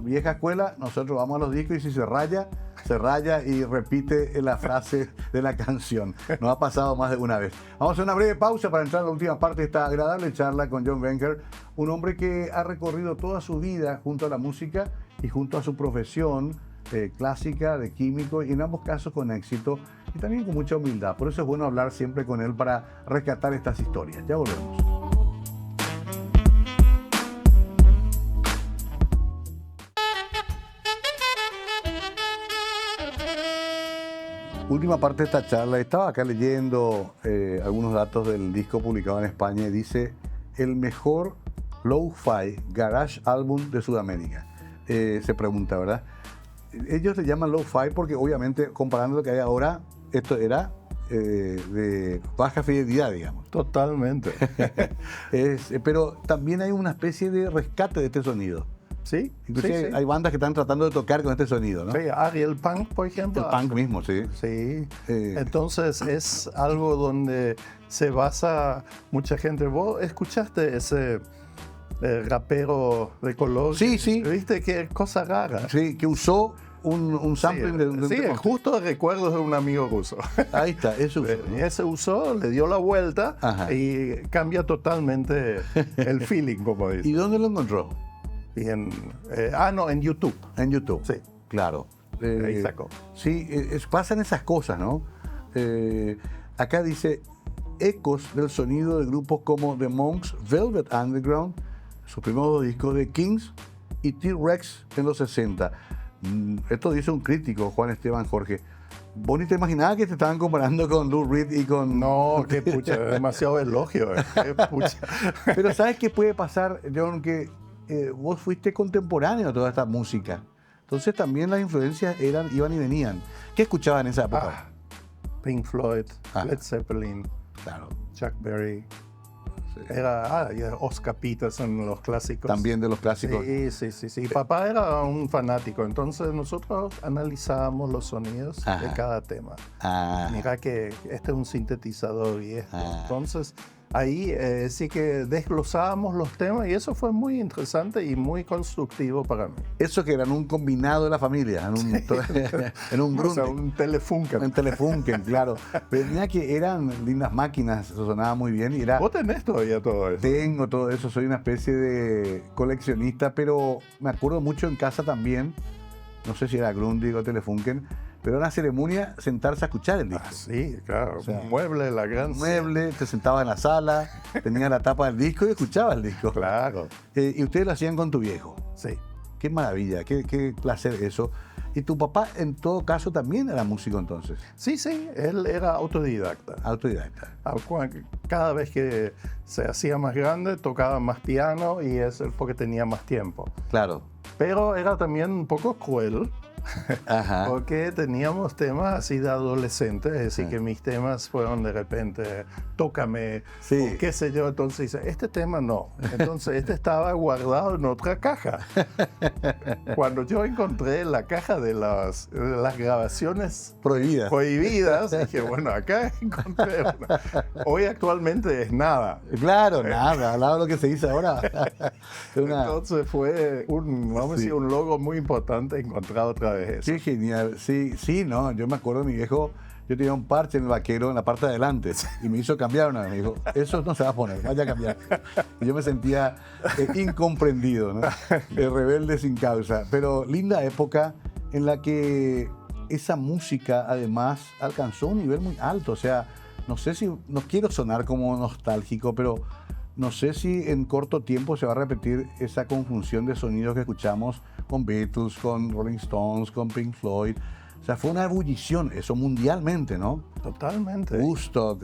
vieja escuela, nosotros vamos a los discos y si se raya y repite la frase de la canción. Nos ha pasado más de una vez. Vamos a hacer una breve pausa para entrar en la última parte de esta agradable charla con John Wenker, un hombre que ha recorrido toda su vida junto a la música y junto a su profesión clásica de químico, y en ambos casos con éxito y también con mucha humildad. Por eso es bueno hablar siempre con él para rescatar estas historias. Ya volvemos. Última parte de esta charla. Estaba acá leyendo algunos datos del disco publicado en España y dice el mejor lo-fi garage álbum de Sudamérica. Se pregunta, ¿verdad? Ellos le llaman lo-fi porque obviamente comparando lo que hay ahora, esto era de baja fidelidad, digamos. Totalmente. Pero también hay una especie de rescate de este sonido. Sí, Inclusive sí. hay bandas que están tratando de tocar con este sonido, ¿no? Sí, Ariel Punk, por ejemplo. El punk mismo, sí. Sí. Eh. Entonces es algo donde se basa mucha gente. ¿Vos escuchaste ese rapero de color? Sí, sí. ¿Viste qué cosa rara? Sí, que usó un sampling de un sí, tema. justo recuerdo de un amigo ruso. Ahí está, eso usó, Y ¿no? ese usó, le dio la vuelta Ajá. y cambia totalmente el feeling, como ¿Y dice. dónde lo encontró? Y en YouTube. En YouTube. Sí. Claro. Ahí sacó. Sí, pasan esas cosas, ¿no? Acá dice ecos del sonido de grupos como The Monks, Velvet Underground, sus primeros dos discos, de Kings y T-Rex en los 60. Esto dice un crítico, Juan Esteban Jorge. ¿Vos ni te imaginabas que te estaban comparando con Lou Reed y con... No, qué pucha, demasiado elogio. Qué pucha. Pero ¿sabes qué puede pasar, John? Que vos fuiste contemporáneo a toda esta música. Entonces también las influencias iban y venían. ¿Qué escuchabas en esa época? Pink Floyd, Ajá. Led Zeppelin, Claro. Chuck Berry. Sí. Era y Oscar Peterson, los clásicos. También de los clásicos. Sí. Papá era un fanático, entonces nosotros analizábamos los sonidos Ajá. de cada tema. Ah, Mira que este es un sintetizador y esto. Ah. Entonces, ahí sí que desglosábamos los temas y eso fue muy interesante y muy constructivo para mí. eso que eran un combinado de la familia, en un O sea, Grundig, un Telefunken. en Telefunken, claro. Pero mira que eran lindas máquinas, eso sonaba muy bien y era... Vos tenés todavía todo eso. Tengo todo eso, soy una especie de coleccionista, pero me acuerdo mucho en casa también, no sé si era Grundig o Telefunken, pero era una ceremonia sentarse a escuchar el disco. Ah, sí, claro. O sea, un mueble, la gran... Un mueble, te sentabas en la sala, tenías la tapa del disco y escuchabas el disco. Claro, Y ustedes lo hacían con tu viejo. sí. Qué maravilla, qué placer eso. Y tu papá, en todo caso, también era músico entonces, Sí, él era autodidacta. autodidacta. cada vez que se hacía más grande, tocaba más piano y es porque tenía más tiempo. Claro. Pero era también un poco cruel. Ajá. Porque teníamos temas así de adolescentes, es decir, que mis temas fueron de repente, tócame, Sí. o qué sé yo, entonces dice, este tema no, entonces este estaba guardado en otra caja. Cuando yo encontré la caja de las grabaciones Prohibida. prohibidas, dije, bueno, acá encontré una. Hoy actualmente es nada. Claro, nada, al lado de lo que se dice ahora. Entonces fue vamos a decir, un logro muy importante encontrar otra vez eso. Qué genial. Sí, no, yo me acuerdo de mi viejo, yo tenía un parche en el vaquero en la parte de adelante y me hizo cambiar una vez. Me dijo, eso no se va a poner, vaya a cambiar. Y yo me sentía incomprendido, ¿no? Rebelde sin causa. Pero linda época en la que esa música además alcanzó un nivel muy alto. O sea, no sé si, no quiero sonar como nostálgico, pero no sé si en corto tiempo se va a repetir esa conjunción de sonidos que escuchamos con Beatles, con Rolling Stones, con Pink Floyd. O sea, fue una ebullición, eso mundialmente, ¿no? Totalmente. Woodstock,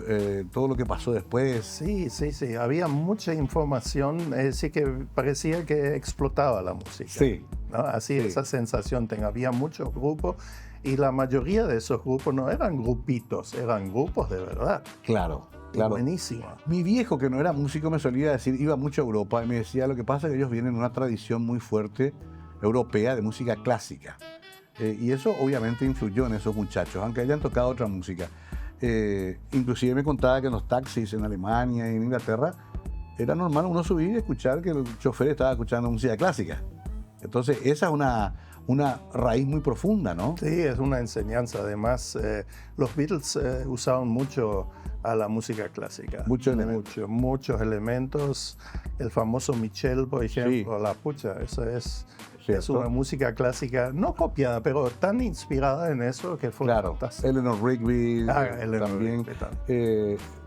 todo lo que pasó después. Sí. Había mucha información, es decir, que parecía que explotaba la música. Sí. ¿No? Así, Sí. esa sensación tenía. Había muchos grupos y la mayoría de esos grupos no eran grupitos, eran grupos de verdad. Claro. Buenísimo. Mi viejo, que no era músico, me solía decir, iba mucho a Europa y me decía, lo que pasa es que ellos vienen de una tradición muy fuerte europea de música clásica. Y eso obviamente influyó en esos muchachos, aunque hayan tocado otra música. Inclusive me contaba que en los taxis en Alemania y en Inglaterra era normal uno subir y escuchar que el chofer estaba escuchando música clásica. Entonces esa es una raíz muy profunda, ¿no? Sí, es una enseñanza. Además, los Beatles usaban mucho a la música clásica. Muchos elementos. Muchos elementos. El famoso Michel, por ejemplo, la pucha, eso es una música clásica, no copiada, pero tan inspirada en eso que fue fantástico. Eleanor Rigby también.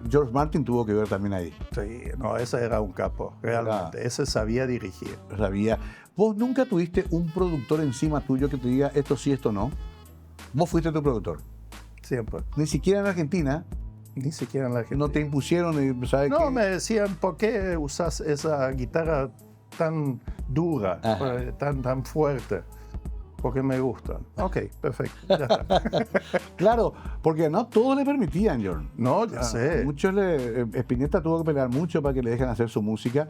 George Martin tuvo que ver también ahí. Sí, no, ese era un capo, realmente. Ese sabía dirigir. Sabía. ¿Vos nunca tuviste un productor encima tuyo que te diga esto sí, esto no? ¿Vos fuiste tu productor? Siempre. Ni siquiera en Argentina. Ni siquiera en la Argentina. No te impusieron, ¿sabes qué? No, me decían, ¿por qué usas esa guitarra tan dura, tan fuerte? Porque me gustan. Ok, perfecto, ya está. Claro, porque no todos le permitían, John. No, ya sé. Spinetta tuvo que pelear mucho para que le dejen hacer su música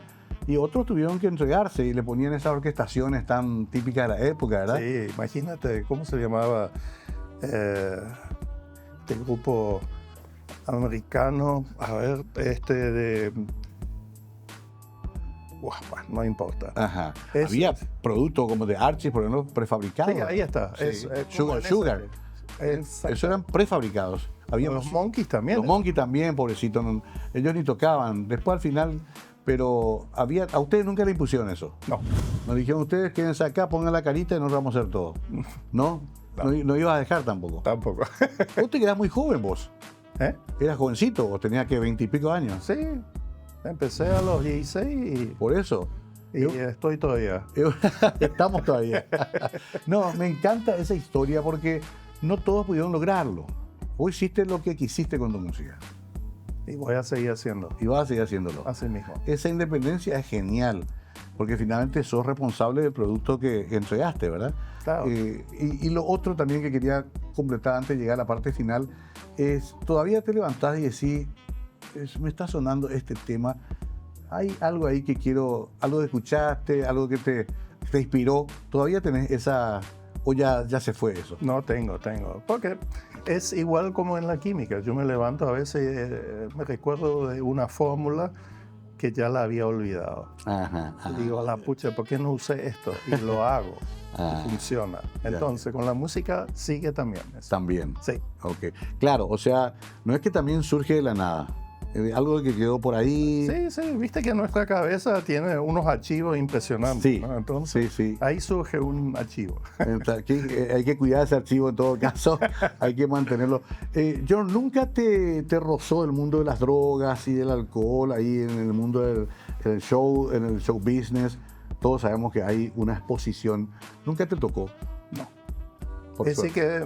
y otros tuvieron que entregarse y le ponían esas orquestaciones tan típicas de la época, ¿verdad? Sí, imagínate, ¿cómo se llamaba este grupo americano? A ver, no importa. Ajá. Había productos como de Archie, por ejemplo, prefabricados. Sí, ahí está. Sí. Sugar. Eso eran prefabricados. Había los Monkeys también. Los Monkeys también, pobrecitos. Ellos ni tocaban. Después al final, pero a ustedes nunca le impusieron eso. No. Nos dijeron, ustedes quédense acá, pongan la carita y nosotros vamos a hacer todo. ¿No? No ibas a dejar tampoco. Tampoco. Vos te quedás muy joven vos. ¿Eras jovencito o tenías que 20 y pico años? Sí. Empecé a los 16 y... Por eso. Y estoy todavía. Estamos todavía. No, me encanta esa historia porque no todos pudieron lograrlo. Vos hiciste lo que quisiste con tu música. Y voy a seguir haciendo. Y vas a seguir haciéndolo. Así mismo. Esa independencia es genial, porque finalmente sos responsable del producto que entregaste, ¿verdad? Claro. Y lo otro también que quería completar antes de llegar a la parte final es, todavía te levantás y decís, me está sonando este tema, hay algo ahí que quiero, algo que escuchaste, algo que te inspiró, todavía tenés esa, o ya se fue eso. No, tengo, porque es igual como en la química. Yo me levanto a veces, me recuerdo de una fórmula que ya la había olvidado. Ajá. Digo, a la pucha, ¿por qué no usé esto? Y lo hago. Y funciona. Entonces, con la música sigue también. También. Sí. Ok. Claro, o sea, no es que también surge de la nada. Algo que quedó por ahí. Sí, viste que nuestra cabeza tiene unos archivos impresionantes. Sí, ¿no? Entonces, sí. Ahí surge un archivo. Hay que cuidar ese archivo en todo caso, hay que mantenerlo. John, ¿nunca te rozó el mundo de las drogas y del alcohol ahí en el mundo del show, en el show business? Todos sabemos que hay una exposición. ¿Nunca te tocó? No. Es decir que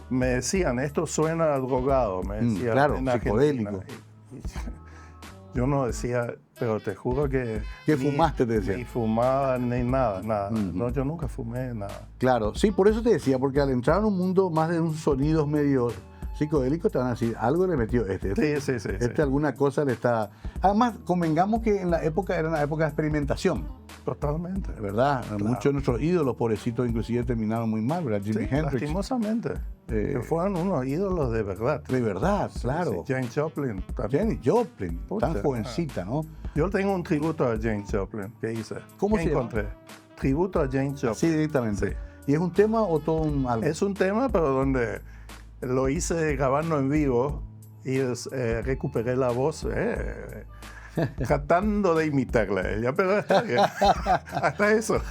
me decían, esto suena drogado, me decían. Claro, en psicodélico. Argentina. Y yo no decía, pero te juro que... ¿Qué fumaste, te decía? Ni fumaba, ni nada. No, yo nunca fumé nada. Claro, sí, por eso te decía, porque al entrar en un mundo más de un sonidos medio psicodélicos te van a decir, algo le metió Sí. Alguna cosa le está... Además, convengamos que en la época era una época de experimentación, Totalmente. ¿verdad? Claro. Muchos de nuestros ídolos, pobrecitos, inclusive terminaron muy mal, ¿verdad? Jimi Hendrix. Lastimosamente. Que fueron unos ídolos de verdad. De verdad, claro. Sí, Janis Joplin también. Janis Joplin, Pucha, tan jovencita, ¿no? Yo tengo un tributo a Janis Joplin que hice. ¿Cómo ¿Qué se llama? encontré? Tributo a Janis Joplin. Así directamente. Sí. ¿Y es un tema o todo un álbum? Es un tema, pero donde lo hice grabando en vivo y recuperé la voz tratando de imitarla a ella, pero está bien. Hasta eso.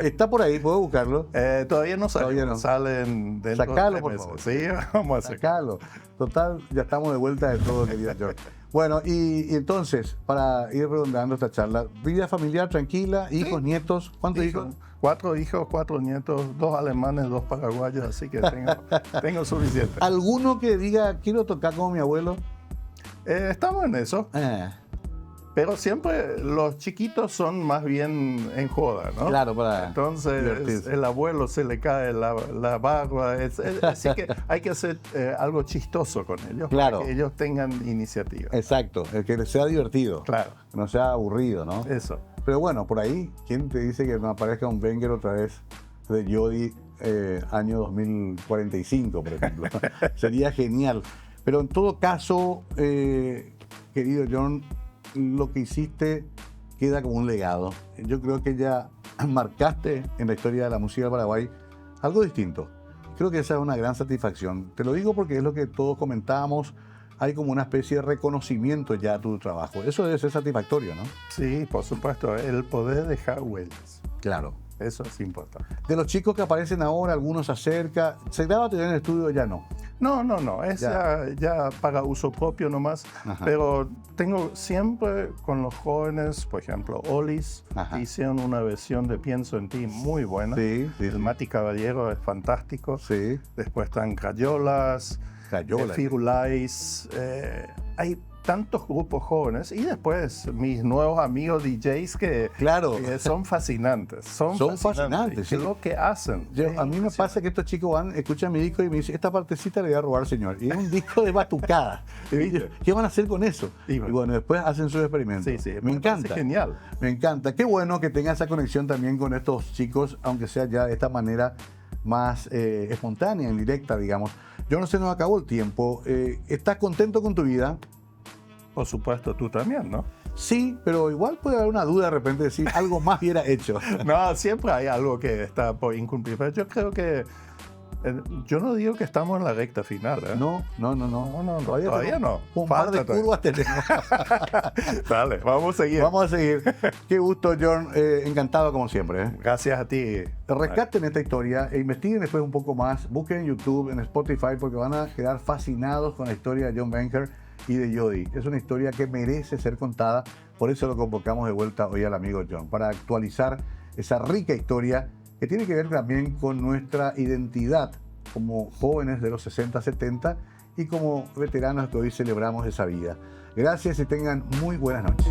Está por ahí, ¿puedo buscarlo? Todavía no sale. Todavía no. Salen dentro Sacalo, de 3 por meses. favor. Sí, vamos a hacer. Sacalo. Total, ya estamos de vuelta de todo, querida George. Bueno, y entonces, para ir redondeando esta charla, vida familiar tranquila, hijos, nietos, ¿cuántos hijos? 4 hijos, 4 nietos, 2 alemanes, 2 paraguayos, así que tengo suficiente. ¿Alguno que diga, quiero tocar como mi abuelo? Estamos en eso, pero siempre los chiquitos son más bien en joda, ¿no? Claro, para Entonces divertirse. el abuelo se le cae la barba, así que hay que hacer algo chistoso con ellos, Claro. para que ellos tengan iniciativa. Exacto, el que sea divertido, Claro, que no sea aburrido, ¿no? eso. Pero bueno, por ahí, ¿quién te dice que no aparezca un Wenger otra vez de Jody año 2045, por ejemplo? Sería genial. Pero en todo caso, querido John, lo que hiciste queda como un legado. Yo creo que ya marcaste en la historia de la música del Paraguay algo distinto. Creo que esa es una gran satisfacción. Te lo digo porque es lo que todos comentábamos. Hay como una especie de reconocimiento ya a tu trabajo. Eso debe ser satisfactorio, ¿no? Sí, por supuesto, el poder dejar huellas. Claro. Eso es importante. De los chicos que aparecen ahora, algunos se acerca. ¿Se graba en el estudio? Ya no. No, es ya para uso propio nomás. Ajá. Pero tengo siempre con los jóvenes, por ejemplo, Olis, Ajá. hicieron una versión de Pienso en ti muy buena. Sí, sí, El sí. Mati Caballero es fantástico. Sí. Después están Crayolas, Cayola. Firulais. Hay tantos grupos jóvenes y después mis nuevos amigos DJs que Claro. son fascinantes. Son fascinantes, sí. Lo que hacen. A mí me pasa que estos chicos van, escuchan mi disco y me dicen, esta partecita le voy a robar, señor. Y es un disco de batucada. Y yo, ¿qué van a hacer con eso? Y Y bueno, después hacen sus experimentos. Sí, me parece encanta. genial. Me encanta. Qué bueno que tenga esa conexión también con estos chicos, aunque sea ya de esta manera más espontánea, en directa, digamos. Yo no sé, nos acabó el tiempo. ¿Estás contento con tu vida? Por supuesto, tú también, ¿no? Sí, pero igual puede haber una duda de repente de decir algo más hubiera hecho. No, siempre hay algo que está por incumplir, pero yo creo que yo no digo que estamos en la recta final, ¿eh? No. Todavía no. Un par de Falta todavía. curvas tenemos. Dale, vamos a seguir. Vamos a seguir. Qué gusto, John. Encantado como siempre. Gracias a ti. Rescaten esta historia e investiguen después un poco más. Busquen en YouTube, en Spotify, porque van a quedar fascinados con la historia de John Wenger y de Jody. Es una historia que merece ser contada. Por eso lo convocamos de vuelta hoy al amigo John, para actualizar esa rica historia que tiene que ver también con nuestra identidad como jóvenes de los 60, 70 y como veteranos que hoy celebramos esa vida. Gracias y tengan muy buenas noches.